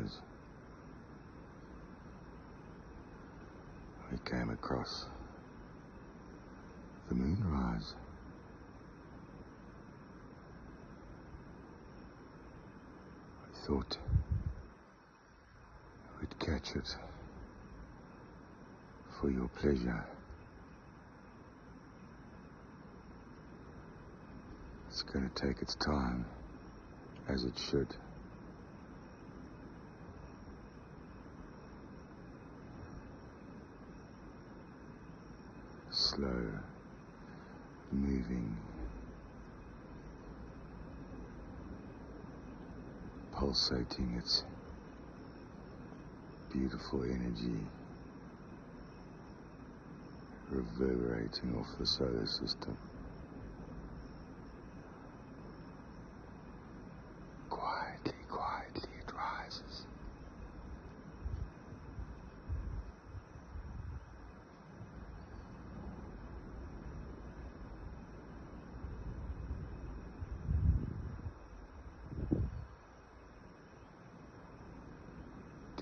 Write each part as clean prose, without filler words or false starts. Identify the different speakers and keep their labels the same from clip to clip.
Speaker 1: stoners, we came across the moonrise. I thought we'd catch it for your pleasure. It's going to take its time, as it should. Slow, moving, pulsating its beautiful energy, reverberating off the solar system. Quietly it rises.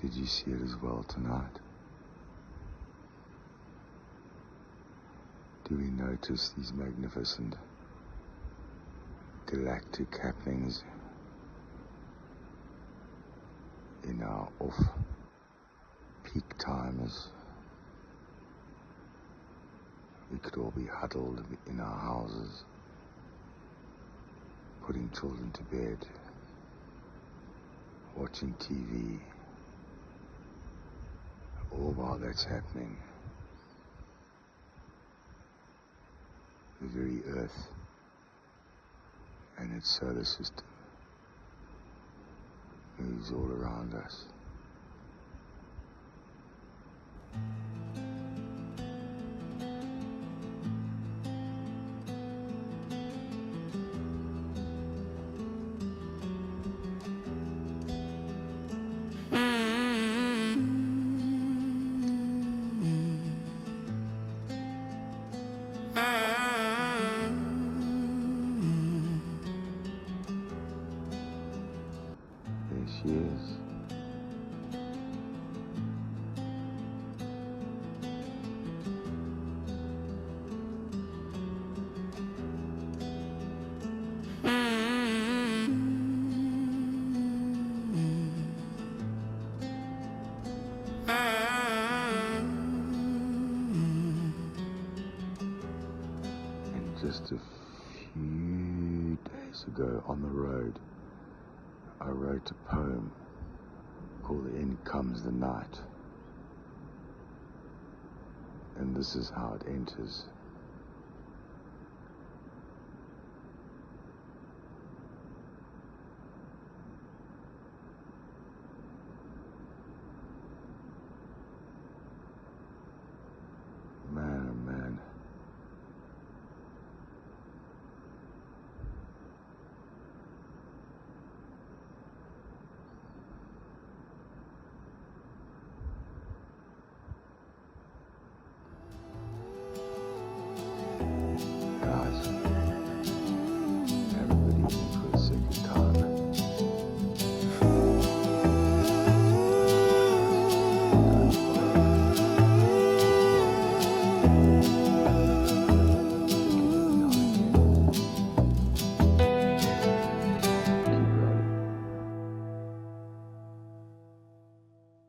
Speaker 1: Did you see it as well tonight? Do we notice these magnificent galactic happenings in our off-peak times? We could all be huddled in our houses, putting children to bed, watching TV. All while that's happening, the very Earth and its solar system moves all around us. There she is. And just a few days ago on the road, I wrote a poem called "In Comes the Night," and this is how it enters.